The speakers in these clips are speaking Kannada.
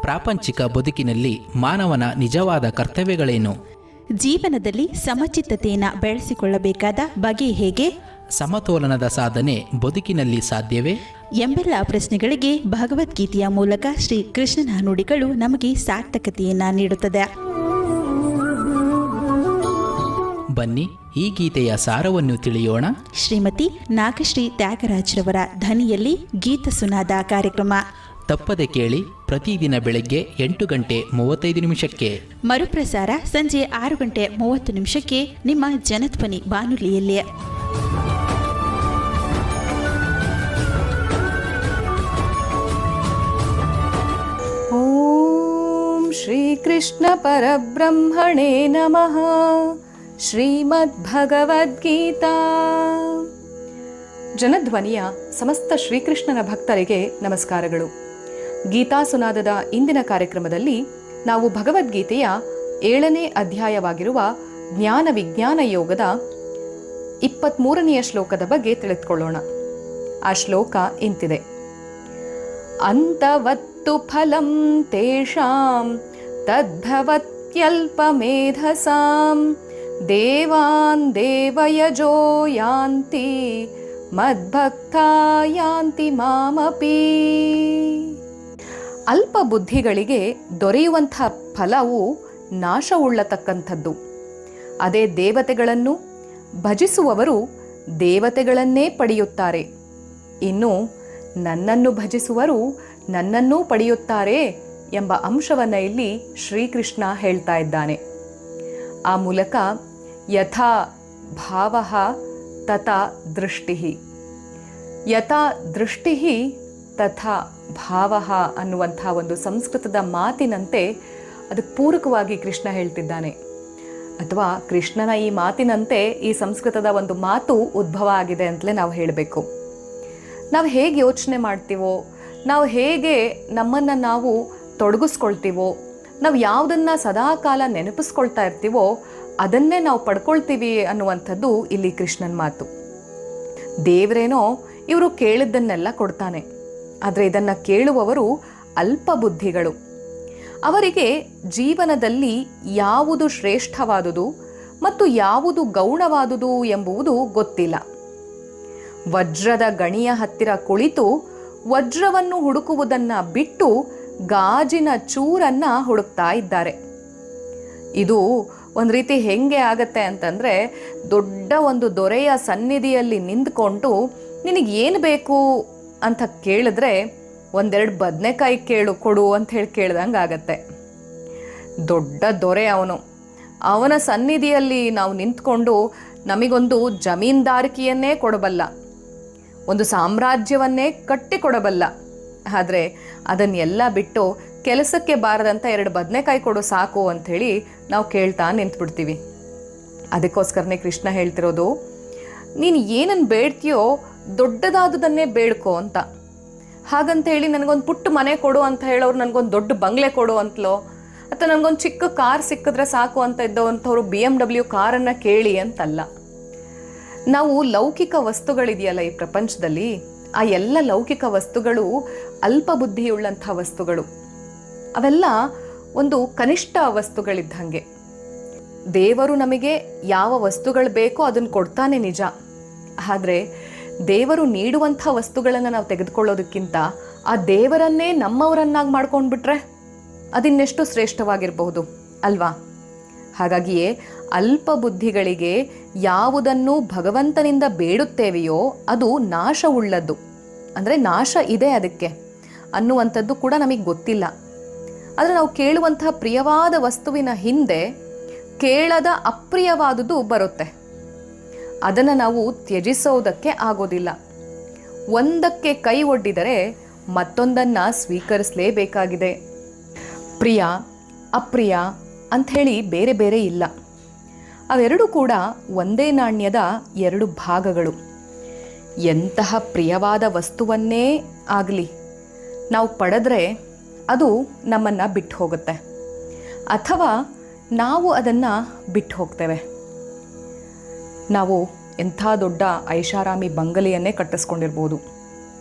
ಪ್ರಾಪಂಚಿಕ ಬದುಕಿನಲ್ಲಿ ಮಾನವನ ನಿಜವಾದ ಕರ್ತವ್ಯಗಳೇನು? ಜೀವನದಲ್ಲಿ ಸಮಚಿತ್ತತೆಯನ್ನು ಬೆಳೆಸಿಕೊಳ್ಳಬೇಕಾದ ಬಗೆ ಹೇಗೆ? ಸಮತೋಲನದ ಸಾಧನೆ ಬದುಕಿನಲ್ಲಿ ಸಾಧ್ಯವೇ? ಎಂಬೆಲ್ಲ ಪ್ರಶ್ನೆಗಳಿಗೆ ಭಗವದ್ಗೀತೆಯ ಮೂಲಕ ಶ್ರೀ ಕೃಷ್ಣನ ನುಡಿಗಳು ನಮಗೆ ಸಾರ್ಥಕತೆಯನ್ನು ನೀಡುತ್ತದೆ. ಬನ್ನಿ, ಈ ಗೀತೆಯ ಸಾರವನ್ನು ತಿಳಿಯೋಣ. ಶ್ರೀಮತಿ ನಾಗಶ್ರೀ ತ್ಯಾಗರಾಜ್ರವರ ಧ್ವನಿಯಲ್ಲಿ ಗೀತ ಸುನಾದ ಕಾರ್ಯಕ್ರಮ ತಪ್ಪದೆ ಕೇಳಿ. ಪ್ರತಿದಿನ ಬೆಳಗ್ಗೆ 8:35 ಮರುಪ್ರಸಾರ ಸಂಜೆ 6:30 ನಿಮ್ಮ ಜನಧ್ವನಿ ಬಾನುಲಿಯಲ್ಲಿ. ಓಂ ಶ್ರೀ ಕೃಷ್ಣ ಪರಬ್ರಹ್ಮಣೇ ನಮಃ. ಶ್ರೀಮದ್ ಭಗವದ್ಗೀತಾ. ಜನಧ್ವನಿಯ ಸಮಸ್ತ ಶ್ರೀಕೃಷ್ಣನ ಭಕ್ತರಿಗೆ ನಮಸ್ಕಾರಗಳು. ಗೀತಾ ಸುನಾದದ ಇಂದಿನ ಕಾರ್ಯಕ್ರಮದಲ್ಲಿ ನಾವು ಭಗವದ್ಗೀತೆಯ 7ನೇ ಅಧ್ಯಾಯವಾಗಿರುವ ಜ್ಞಾನ ವಿಜ್ಞಾನ ಯೋಗದ 23ನೆಯ ಶ್ಲೋಕದ ಬಗ್ಗೆ ತಿಳಿದುಕೊಳ್ಳೋಣ. ಆ ಶ್ಲೋಕ ಇಂತಿದೆ: ಅಂತವತ್ತು ಫಲಂ ತೇಷಾಂ ತದ್ಭವತ್ಯಲ್ಪಮೇಧಸಾಂ ದೇವಾನ್ ದೇವಯಜೋ ಯಾಂತಿ ಮದ್ಭಕ್ತಾ ಯಾಂತಿ ಮಾಮಪಿ. ಅಲ್ಪ ಬುದ್ಧಿಗಳಿಗೆ ದೊರೆಯುವಂಥ ಫಲವು ನಾಶವುಳ್ಳತಕ್ಕಂಥದ್ದು. ಅದೇ ದೇವತೆಗಳನ್ನು ಭಜಿಸುವವರು ದೇವತೆಗಳನ್ನೇ ಪಡೆಯುತ್ತಾರೆ. ಇನ್ನು ನನ್ನನ್ನು ಭಜಿಸುವರು ನನ್ನನ್ನೂ ಪಡೆಯುತ್ತಾರೆ ಎಂಬ ಅಂಶವನ್ನು ಇಲ್ಲಿ ಶ್ರೀಕೃಷ್ಣ ಹೇಳ್ತಾ ಇದ್ದಾನೆ. ಆ ಮೂಲಕ ಯಥಾ ಭಾವಃ ತಥಾ ದೃಷ್ಟಿಃ, ಯಥಾ ದೃಷ್ಟಿಃ ತಥಾ ಭಾವಃ ಅನ್ನುವಂಥ ಒಂದು ಸಂಸ್ಕೃತದ ಮಾತಿನಂತೆ ಅದಕ್ಕೆ ಪೂರಕವಾಗಿ ಕೃಷ್ಣ ಹೇಳ್ತಿದ್ದಾನೆ. ಅಥವಾ ಕೃಷ್ಣನ ಈ ಮಾತಿನಂತೆ ಈ ಸಂಸ್ಕೃತದ ಒಂದು ಮಾತು ಉದ್ಭವ ಆಗಿದೆ ಅಂತಲೇ ನಾವು ಹೇಳಬೇಕು. ನಾವು ಹೇಗೆ ಯೋಚನೆ ಮಾಡ್ತೀವೋ, ನಾವು ಹೇಗೆ ನಮ್ಮನ್ನು ನಾವು ತೊಡಗಿಸ್ಕೊಳ್ತೀವೋ, ನಾವು ಯಾವುದನ್ನು ಸದಾಕಾಲ ನೆನಪಿಸ್ಕೊಳ್ತಾ ಇರ್ತೀವೋ ಅದನ್ನೇ ನಾವು ಪಡ್ಕೊಳ್ತೀವಿ ಅನ್ನುವಂಥದ್ದು ಇಲ್ಲಿ ಕೃಷ್ಣನ ಮಾತು. ದೇವರೇನೋ ಇವರು ಕೇಳಿದ್ದನ್ನೆಲ್ಲ ಕೊಡ್ತಾನೆ, ಆದರೆ ಇದನ್ನು ಕೇಳುವವರು ಅಲ್ಪ ಬುದ್ಧಿಗಳು. ಅವರಿಗೆ ಜೀವನದಲ್ಲಿ ಯಾವುದು ಶ್ರೇಷ್ಠವಾದುದು ಮತ್ತು ಯಾವುದು ಗೌಣವಾದುದು ಎಂಬುದು ಗೊತ್ತಿಲ್ಲ. ವಜ್ರದ ಗಣಿಯ ಹತ್ತಿರ ಕುಳಿತು ವಜ್ರವನ್ನು ಹುಡುಕುವುದನ್ನು ಬಿಟ್ಟು ಗಾಜಿನ ಚೂರನ್ನು ಹುಡುಕ್ತಾ ಇದ್ದಾರೆ. ಇದು ಒಂದು ರೀತಿ ಹೆಂಗೆ ಆಗತ್ತೆ ಅಂತಂದರೆ, ದೊಡ್ಡ ಒಂದು ದೊರೆಯ ಸನ್ನಿಧಿಯಲ್ಲಿ ನಿಂತ್ಕೊಂಡು ನಿನಗೆ ಏನು ಬೇಕು ಅಂತ ಕೇಳಿದ್ರೆ 1-2 ಬದನೆಕಾಯಿ ಕೊಡು ಅಂತ ಹೇಳಿ ಕೇಳ್ದಂಗೆ ಆಗತ್ತೆ. ದೊಡ್ಡ ದೊರೆ ಅವನ ಸನ್ನಿಧಿಯಲ್ಲಿ ನಾವು ನಿಂತ್ಕೊಂಡು ನಮಗೊಂದು ಜಮೀನ್ದಾರಿಕೆಯನ್ನೇ ಕೊಡಬಲ್ಲ, ಒಂದು ಸಾಮ್ರಾಜ್ಯವನ್ನೇ ಕಟ್ಟಿಕೊಡಬಲ್ಲ. ಆದರೆ ಅದನ್ನೆಲ್ಲ ಬಿಟ್ಟು ಕೆಲಸಕ್ಕೆ ಬಾರದಂಥ 2 ಬದನೆಕಾಯಿ ಕೊಡು ಸಾಕು ಅಂಥೇಳಿ ನಾವು ಕೇಳ್ತಾ ನಿಂತ್ಬಿಡ್ತೀವಿ. ಅದಕ್ಕೋಸ್ಕರನೇ ಕೃಷ್ಣ ಹೇಳ್ತಿರೋದು, ನೀನು ಏನನ್ನು ಬೇಡ್ತೀಯೋ ದೊಡ್ಡದಾದುದನ್ನೇ ಬೇಡ್ಕೋ ಅಂತ. ಹಾಗಂತೇಳಿ ನನಗೊಂದು ಪುಟ್ಟ ಮನೆ ಕೊಡು ಅಂತ ಹೇಳೋರು ನನಗೊಂದು ದೊಡ್ಡ ಬಂಗ್ಲೆ ಕೊಡು ಅಂತಲೋ, ಅಥವಾ ನನಗೊಂದು ಚಿಕ್ಕ ಕಾರ್ ಸಿಕ್ಕಿದ್ರೆ ಸಾಕು ಅಂತ ಇದ್ದವಂಥವ್ರು BMW ಕಾರನ್ನು ಕೇಳಿ ಅಂತಲ್ಲ. ನಾವು ಲೌಕಿಕ ವಸ್ತುಗಳಿದೆಯಲ್ಲ ಈ ಪ್ರಪಂಚದಲ್ಲಿ, ಆ ಎಲ್ಲ ಲೌಕಿಕ ವಸ್ತುಗಳು ಅಲ್ಪ ಬುದ್ಧಿಯುಳ್ಳಂಥ ವಸ್ತುಗಳು. ಅವೆಲ್ಲ ಒಂದು ಕನಿಷ್ಠ ವಸ್ತುಗಳಿದ್ದಂಗೆ. ದೇವರು ನಮಗೆ ಯಾವ ವಸ್ತುಗಳು ಬೇಕೋ ಅದನ್ನು ಕೊಡ್ತಾನೆ ನಿಜ. ಆದರೆ ದೇವರು ನೀಡುವಂಥ ವಸ್ತುಗಳನ್ನು ನಾವು ತೆಗೆದುಕೊಳ್ಳೋದಕ್ಕಿಂತ ಆ ದೇವರನ್ನೇ ನಮ್ಮವರನ್ನಾಗಿ ಮಾಡ್ಕೊಂಡ್ಬಿಟ್ರೆ ಅದಿನ್ನೆಷ್ಟು ಶ್ರೇಷ್ಠವಾಗಿರಬಹುದು ಅಲ್ವಾ? ಹಾಗಾಗಿಯೇ ಅಲ್ಪ ಬುದ್ಧಿಗಳಿಗೆ ಯಾವುದನ್ನು ಭಗವಂತನಿಂದ ಬೇಡುತ್ತೇವೆಯೋ ಅದು ನಾಶವುಳ್ಳದ್ದು, ಅಂದರೆ ನಾಶ ಇದೆ ಅದಕ್ಕೆ ಅನ್ನುವಂಥದ್ದು ಕೂಡ ನಮಗೆ ಗೊತ್ತಿಲ್ಲ. ಆದರೆ ನಾವು ಕೇಳುವಂತಹ ಪ್ರಿಯವಾದ ವಸ್ತುವಿನ ಹಿಂದೆ ಕೇಳದ ಅಪ್ರಿಯವಾದುದು ಬರುತ್ತೆ. ಅದನ್ನು ನಾವು ತ್ಯಜಿಸೋದಕ್ಕೆ ಆಗೋದಿಲ್ಲ. ಒಂದಕ್ಕೆ ಕೈ ಒಡ್ಡಿದರೆ ಮತ್ತೊಂದನ್ನು ಸ್ವೀಕರಿಸಲೇಬೇಕಾಗಿದೆ. ಪ್ರಿಯ ಅಪ್ರಿಯ ಅಂಥೇಳಿ ಬೇರೆ ಬೇರೆ ಇಲ್ಲ. ಅವೆರಡೂ ಕೂಡ ಒಂದೇ ನಾಣ್ಯದ 2 ಭಾಗಗಳು. ಎಂತಹ ಪ್ರಿಯವಾದ ವಸ್ತುವನ್ನೇ ಆಗಲಿ ನಾವು ಪಡೆದ್ರೆ ಅದು ನಮ್ಮನ್ನು ಬಿಟ್ಟು ಹೋಗುತ್ತೆ, ಅಥವಾ ನಾವು ಅದನ್ನು ಬಿಟ್ಟು ಹೋಗ್ತೇವೆ. ನಾವು ಎಂಥ ದೊಡ್ಡ ಐಷಾರಾಮಿ ಬಂಗಲೆಯನ್ನೇ ಕಟ್ಟಿಸ್ಕೊಂಡಿರ್ಬೋದು,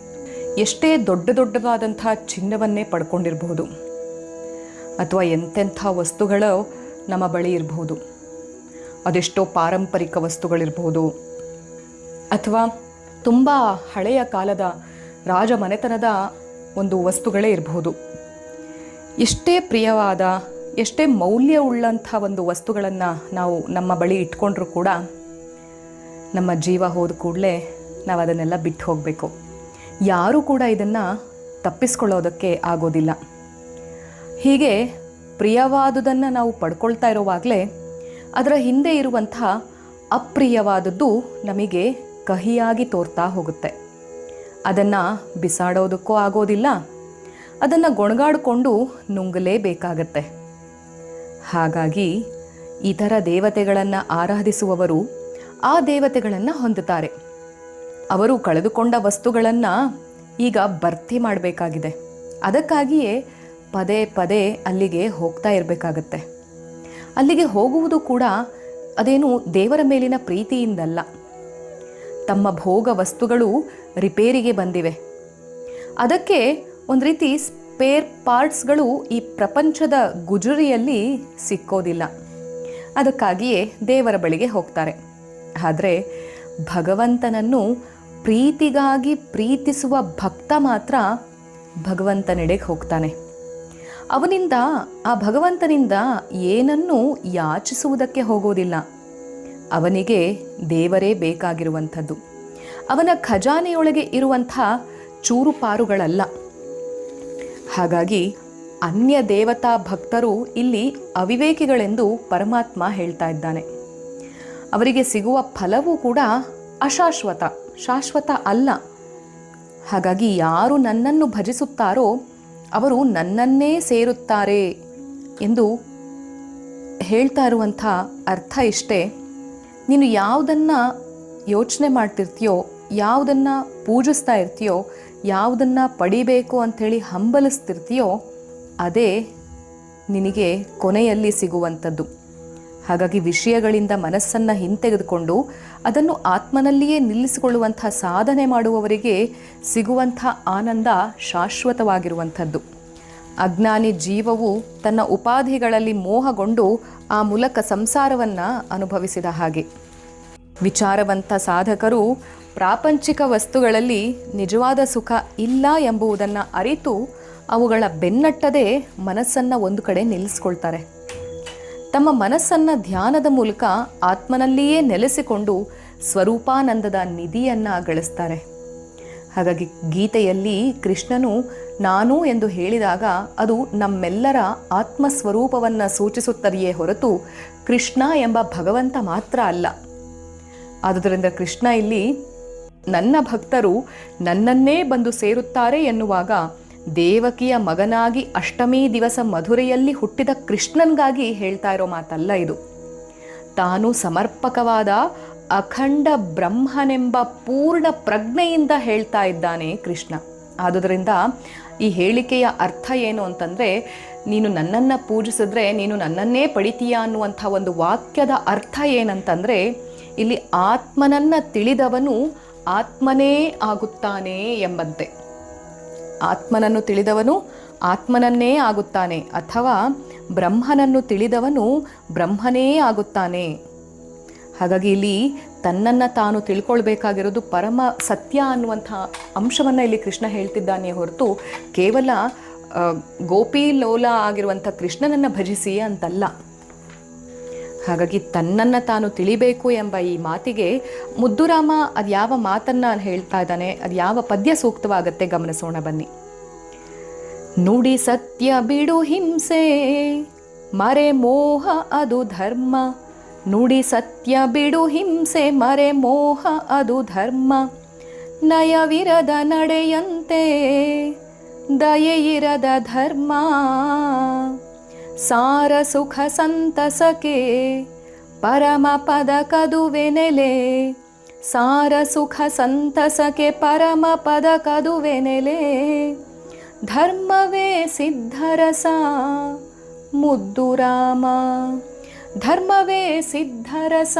ಎಷ್ಟೇ ದೊಡ್ಡದಾದಂಥ ಚಿನ್ನವನ್ನೇ ಪಡ್ಕೊಂಡಿರಬಹುದು. ಅಥವಾ ಎಂತೆಂಥ ವಸ್ತುಗಳು ನಮ್ಮ ಬಳಿ ಇರಬಹುದು. ಅದೆಷ್ಟೋ ಪಾರಂಪರಿಕ ವಸ್ತುಗಳಿರ್ಬೋದು, ಅಥವಾ ತುಂಬ ಹಳೆಯ ಕಾಲದ ರಾಜಮನೆತನದ ಒಂದು ವಸ್ತುಗಳೇ ಇರಬಹುದು. ಎಷ್ಟೇ ಪ್ರಿಯವಾದ, ಎಷ್ಟೇ ಮೌಲ್ಯವುಳ್ಳಂಥ ಒಂದು ವಸ್ತುಗಳನ್ನು ನಾವು ನಮ್ಮ ಬಳಿ ಇಟ್ಕೊಂಡ್ರೂ ಕೂಡ ನಮ್ಮ ಜೀವ ಹೋದ ಕೂಡಲೇ ನಾವು ಅದನ್ನೆಲ್ಲ ಬಿಟ್ಟು ಹೋಗಬೇಕು. ಯಾರೂ ಕೂಡ ಇದನ್ನು ತಪ್ಪಿಸ್ಕೊಳ್ಳೋದಕ್ಕೆ ಆಗೋದಿಲ್ಲ. ಹೀಗೆ ಪ್ರಿಯವಾದುದನ್ನು ನಾವು ಪಡ್ಕೊಳ್ತಾ ಇರೋವಾಗಲೇ ಅದರ ಹಿಂದೆ ಇರುವಂಥ ಅಪ್ರಿಯವಾದದ್ದು ನಮಗೆ ಕಹಿಯಾಗಿ ತೋರ್ತಾ ಹೋಗುತ್ತೆ. ಅದನ್ನು ಬಿಸಾಡೋದಕ್ಕೂ ಆಗೋದಿಲ್ಲ, ಅದನ್ನು ಗೊಣಗಾಡಿಕೊಂಡು ನುಂಗಲೇಬೇಕಾಗತ್ತೆ. ಹಾಗಾಗಿ ಇತರ ದೇವತೆಗಳನ್ನು ಆರಾಧಿಸುವವರು ಆ ದೇವತೆಗಳನ್ನು ಹೊಂದುತ್ತಾರೆ. ಅವರು ಕಳೆದುಕೊಂಡ ವಸ್ತುಗಳನ್ನು ಈಗ ಭರ್ತಿ ಮಾಡಬೇಕಾಗಿದೆ. ಅದಕ್ಕಾಗಿಯೇ ಪದೇ ಪದೇ ಅಲ್ಲಿಗೆ ಹೋಗ್ತಾ ಇರಬೇಕಾಗತ್ತೆ. ಅಲ್ಲಿಗೆ ಹೋಗುವುದು ಕೂಡ ಅದೇನು ದೇವರ ಮೇಲಿನ ಪ್ರೀತಿಯಿಂದಲ್ಲ. ತಮ್ಮ ಭೋಗ ವಸ್ತುಗಳು ರಿಪೇರಿಗೆ ಬಂದಿವೆ, ಅದಕ್ಕೆ ಒಂದು ರೀತಿ ಸ್ಪೇರ್ ಪಾರ್ಟ್ಸ್ಗಳು ಈ ಪ್ರಪಂಚದ ಗುಜರಿಯಲ್ಲಿ ಸಿಕ್ಕೋದಿಲ್ಲ. ಅದಕ್ಕಾಗಿಯೇ ದೇವರ ಬಳಿಗೆ ಹೋಗ್ತಾರೆ. ಆದರೆ ಭಗವಂತನನ್ನು ಪ್ರೀತಿಗಾಗಿ ಪ್ರೀತಿಸುವ ಭಕ್ತ ಮಾತ್ರ ಭಗವಂತನೆಡೆಗೆ ಹೋಗ್ತಾನೆ. ಅವನಿಂದ, ಆ ಭಗವಂತನಿಂದ ಏನನ್ನೂ ಯಾಚಿಸುವುದಕ್ಕೆ ಹೋಗೋದಿಲ್ಲ. ಅವನಿಗೆ ದೇವರೇ ಬೇಕಾಗಿರುವಂಥದ್ದು, ಅವನ ಖಜಾನೆಯೊಳಗೆ ಇರುವಂಥ ಚೂರುಪಾರುಗಳಲ್ಲ. ಹಾಗಾಗಿ ಅನ್ಯ ದೇವತಾ ಭಕ್ತರು ಇಲ್ಲಿ ಅವಿವೇಕಿಗಳೆಂದು ಪರಮಾತ್ಮ ಹೇಳ್ತಾ ಇದ್ದಾನೆ. ಅವರಿಗೆ ಸಿಗುವ ಫಲವೂ ಕೂಡ ಅಶಾಶ್ವತ, ಶಾಶ್ವತ ಅಲ್ಲ. ಹಾಗಾಗಿ ಯಾರು ನನ್ನನ್ನು ಭಜಿಸುತ್ತಾರೋ ಅವರು ನನ್ನನ್ನೇ ಸೇರುತ್ತಾರೆ ಎಂದು ಹೇಳ್ತಾ ಇರುವಂಥ ಅರ್ಥ ಇಷ್ಟೇ. ನೀನು ಯಾವುದನ್ನು ಯೋಚನೆ ಮಾಡ್ತಿರ್ತೀಯೋ, ಯಾವುದನ್ನು ಪೂಜಿಸ್ತಾ ಇರ್ತೀಯೋ, ಯಾವುದನ್ನು ಪಡಿಬೇಕು ಅಂಥೇಳಿ ಹಂಬಲಿಸ್ತಿರ್ತೀಯೋ ಅದೇ ನಿನಗೆ ಕೊನೆಯಲ್ಲಿ ಸಿಗುವಂಥದ್ದು. ಹಾಗಾಗಿ ವಿಷಯಗಳಿಂದ ಮನಸ್ಸನ್ನು ಹಿಂತೆಗೆದುಕೊಂಡು ಅದನ್ನು ಆತ್ಮನಲ್ಲಿಯೇ ನಿಲ್ಲಿಸಿಕೊಳ್ಳುವಂಥ ಸಾಧನೆ ಮಾಡುವವರಿಗೆ ಸಿಗುವಂಥ ಆನಂದ ಶಾಶ್ವತವಾಗಿರುವಂಥದ್ದು. ಅಜ್ಞಾನಿ ಜೀವವು ತನ್ನ ಉಪಾಧಿಗಳಲ್ಲಿ ಮೋಹಗೊಂಡು ಆ ಮೂಲಕ ಸಂಸಾರವನ್ನು ಅನುಭವಿಸಿದ ಹಾಗೆ. ವಿಚಾರವಂತ ಸಾಧಕರು ಪ್ರಾಪಂಚಿಕ ವಸ್ತುಗಳಲ್ಲಿ ನಿಜವಾದ ಸುಖ ಇಲ್ಲ ಎಂಬುದನ್ನು ಅರಿತು ಅವುಗಳ ಬೆನ್ನಟ್ಟದೆ ಮನಸ್ಸನ್ನು ಒಂದು ಕಡೆ ನಿಲ್ಲಿಸ್ಕೊಳ್ತಾರೆ. ತಮ್ಮ ಮನಸ್ಸನ್ನು ಧ್ಯಾನದ ಮೂಲಕ ಆತ್ಮನಲ್ಲಿಯೇ ನೆಲೆಸಿಕೊಂಡು ಸ್ವರೂಪಾನಂದದ ನಿಧಿಯನ್ನು ಗಳಿಸ್ತಾರೆ. ಹಾಗಾಗಿ ಗೀತೆಯಲ್ಲಿ ಕೃಷ್ಣನು ನಾನು ಎಂದು ಹೇಳಿದಾಗ ಅದು ನಮ್ಮೆಲ್ಲರ ಆತ್ಮಸ್ವರೂಪವನ್ನು ಸೂಚಿಸುತ್ತದೆಯೇ ಹೊರತು ಕೃಷ್ಣ ಎಂಬ ಭಗವಂತ ಮಾತ್ರ ಅಲ್ಲ. ಆದುದರಿಂದ ಕೃಷ್ಣ ಇಲ್ಲಿ ನನ್ನ ಭಕ್ತರು ನನ್ನನ್ನೇ ಬಂದು ಸೇರುತ್ತಾರೆ ಎನ್ನುವಾಗ ದೇವಕಿಯ ಮಗನಾಗಿ ಅಷ್ಟಮಿ ದಿವಸ ಮಧುರೆಯಲ್ಲಿ ಹುಟ್ಟಿದ ಕೃಷ್ಣನ್ಗಾಗಿ ಹೇಳ್ತಾ ಇರೋ ಮಾತಲ್ಲ ಇದು. ತಾನು ಸಮರ್ಪಕವಾದ ಅಖಂಡ ಬ್ರಹ್ಮನೆಂಬ ಪೂರ್ಣ ಪ್ರಜ್ಞೆಯಿಂದ ಹೇಳ್ತಾ ಇದ್ದಾನೆ ಕೃಷ್ಣ. ಆದುದರಿಂದ ಈ ಹೇಳಿಕೆಯ ಅರ್ಥ ಏನು ಅಂತಂದರೆ, ನೀನು ನನ್ನನ್ನು ಪೂಜಿಸಿದ್ರೆ ನೀನು ನನ್ನನ್ನೇ ಪಡಿತೀಯಾ ಅನ್ನುವಂಥ ಒಂದು ವಾಕ್ಯದ ಅರ್ಥ ಏನಂತಂದರೆ, ಇಲ್ಲಿ ಆತ್ಮನನ್ನು ತಿಳಿದವನು ಆತ್ಮನೇ ಆಗುತ್ತಾನೆ ಎಂಬಂತೆ. ಆತ್ಮನನ್ನು ತಿಳಿದವನು ಆತ್ಮನನ್ನೇ ಆಗುತ್ತಾನೆ, ಅಥವಾ ಬ್ರಹ್ಮನನ್ನು ತಿಳಿದವನು ಬ್ರಹ್ಮನೇ ಆಗುತ್ತಾನೆ. ಹಾಗಾಗಿ ಇಲ್ಲಿ ತನ್ನನ್ನು ತಾನು ತಿಳ್ಕೊಳ್ಬೇಕಾಗಿರೋದು ಪರಮ ಸತ್ಯ ಅನ್ನುವಂಥ ಅಂಶವನ್ನು ಇಲ್ಲಿ ಕೃಷ್ಣ ಹೇಳ್ತಿದ್ದಾನೆ ಹೊರತು ಕೇವಲ ಗೋಪಿ ಲೋಲ ಆಗಿರುವಂಥ ಕೃಷ್ಣನನ್ನು ಭಜಿಸಿ ಅಂತಲ್ಲ. ಹಾಗಾಗಿ ತನ್ನನ್ನು ತಾನು ತಿಳಿಬೇಕು ಎಂಬ ಈ ಮಾತಿಗೆ ಮುದ್ದುರಾಮ ಅದು ಯಾವ ಮಾತನ್ನು ಹೇಳ್ತಾ ಇದ್ದಾನೆ, ಅದು ಯಾವ ಪದ್ಯ ಸೂಕ್ತವಾಗತ್ತೆ ಗಮನಿಸೋಣ ಬನ್ನಿ. ನುಡಿ ಸತ್ಯ ಬಿಡು ಹಿಂಸೆ ಮರೆ ಮೋಹ ಅದು ಧರ್ಮ, ನುಡಿ ಸತ್ಯ ಬಿಡು ಹಿಂಸೆ ಮರೆ ಮೋಹ ಅದು ಧರ್ಮ, ನಯವಿರದ ನಡೆಯಂತೆ ದಯೆಯಿರದ ಧರ್ಮ, ಸಾರ ಸುಖ ಸಂತಸಕ್ಕೆ ಪರಮ ಪದ ಕದುವೆ ನೆಲೆ, ಸಾರ ಸುಖ ಸಂತಸಕ್ಕೆ ಪರಮ ಪದ ಕದುವೆ ನೆಲೆ, ಧರ್ಮವೇ ಸಿದ್ಧರಸ ಮುದ್ದು ರಾಮ, ಧರ್ಮವೇ ಸಿದ್ಧರಸ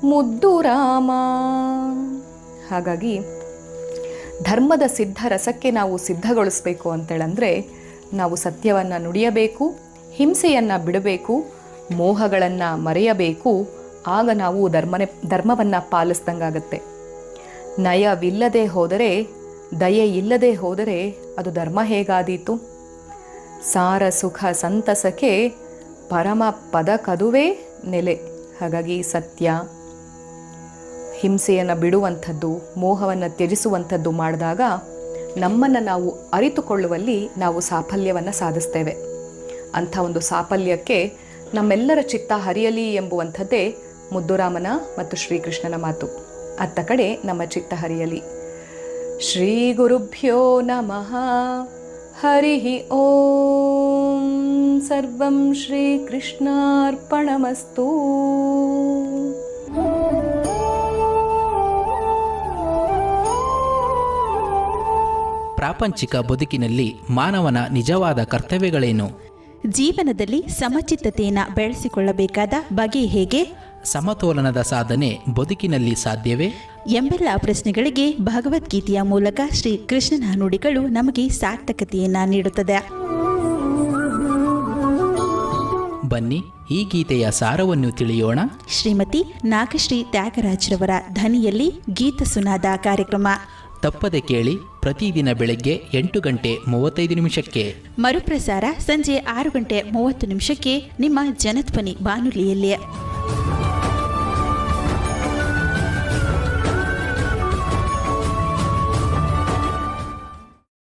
ಮುದ್ದು ರಾಮ. ಹಾಗಾಗಿ ಧರ್ಮದ ಸಿದ್ಧರಸಕ್ಕೆ ನಾವು ಸಿದ್ಧಗೊಳಿಸ್ಬೇಕು ಅಂತೇಳಂದರೆ ನಾವು ಸತ್ಯವನ್ನು ನುಡಿಯಬೇಕು, ಹಿಂಸೆಯನ್ನು ಬಿಡಬೇಕು, ಮೋಹಗಳನ್ನು ಮರೆಯಬೇಕು. ಆಗ ನಾವು ಧರ್ಮವನ್ನು ಪಾಲಿಸ್ದಂಗಾಗತ್ತೆ. ನಯವಿಲ್ಲದೆ ಹೋದರೆ, ದಯೆ ಇಲ್ಲದೆ ಹೋದರೆ ಅದು ಧರ್ಮ ಹೇಗಾದೀತು? ಸಾರ ಸುಖ ಸಂತಸಕ್ಕೆ ಪರಮ ಪದಕದುವೇ ನೆಲೆ. ಹಾಗಾಗಿ ಸತ್ಯ, ಹಿಂಸೆಯನ್ನು ಬಿಡುವಂಥದ್ದು, ಮೋಹವನ್ನು ತ್ಯಜಿಸುವಂಥದ್ದು ಮಾಡಿದಾಗ ನಮ್ಮನ್ನು ನಾವು ಅರಿತುಕೊಳ್ಳುವಲ್ಲಿ ನಾವು ಸಾಫಲ್ಯವನ್ನು ಸಾಧಿಸ್ತೇವೆ. ಅಂಥ ಒಂದು ಸಾಫಲ್ಯಕ್ಕೆ ನಮ್ಮೆಲ್ಲರ ಚಿತ್ತ ಹರಿಯಲಿ ಎಂಬುವಂಥದ್ದೇ ಮುದ್ದುರಾಮನ ಮತ್ತು ಶ್ರೀಕೃಷ್ಣನ ಮಾತು. ಅತ್ತ ಕಡೆ ನಮ್ಮ ಚಿತ್ತ ಹರಿಯಲಿ. ಶ್ರೀ ಗುರುಭ್ಯೋ ನಮಃ. ಹರಿ ಓಂ. ಸರ್ವಂ ಶ್ರೀಕೃಷ್ಣಾರ್ಪಣಮಸ್ತು. ಪ್ರಾಪಂಚಿಕ ಬದುಕಿನಲ್ಲಿ ಮಾನವನ ನಿಜವಾದ ಕರ್ತವ್ಯಗಳೇನು? ಜೀವನದಲ್ಲಿ ಸಮಚಿತ್ತತೆಯನ್ನು ಬೆಳೆಸಿಕೊಳ್ಳಬೇಕಾದ ಬಗೆ ಹೇಗೆ? ಸಮತೋಲನದ ಸಾಧನೆ ಬದುಕಿನಲ್ಲಿ ಸಾಧ್ಯವೇ? ಎಂಬೆಲ್ಲ ಪ್ರಶ್ನೆಗಳಿಗೆ ಭಗವದ್ಗೀತೆಯ ಮೂಲಕ ಶ್ರೀ ಕೃಷ್ಣನ ನುಡಿಗಳು ನಮಗೆ ಸಾರ್ಥಕತೆಯನ್ನು ನೀಡುತ್ತದೆ. ಬನ್ನಿ ಈ ಗೀತೆಯ ಸಾರವನ್ನು ತಿಳಿಯೋಣ. ಶ್ರೀಮತಿ ನಾಗಶ್ರೀ ತ್ಯಾಗರಾಜ್ರವರ ಧ್ವನಿಯಲ್ಲಿ ಗೀತ ಸುನಾದ ಕಾರ್ಯಕ್ರಮ ತಪ್ಪದೆ ಕೇಳಿ. ಪ್ರತಿದಿನ ಬೆಳಗ್ಗೆ 8:35 ಮರುಪ್ರಸಾರ ಸಂಜೆ 6:30 ನಿಮ್ಮ ಜನಧ್ವನಿ ಬಾನುಲಿಯಲ್ಲಿ.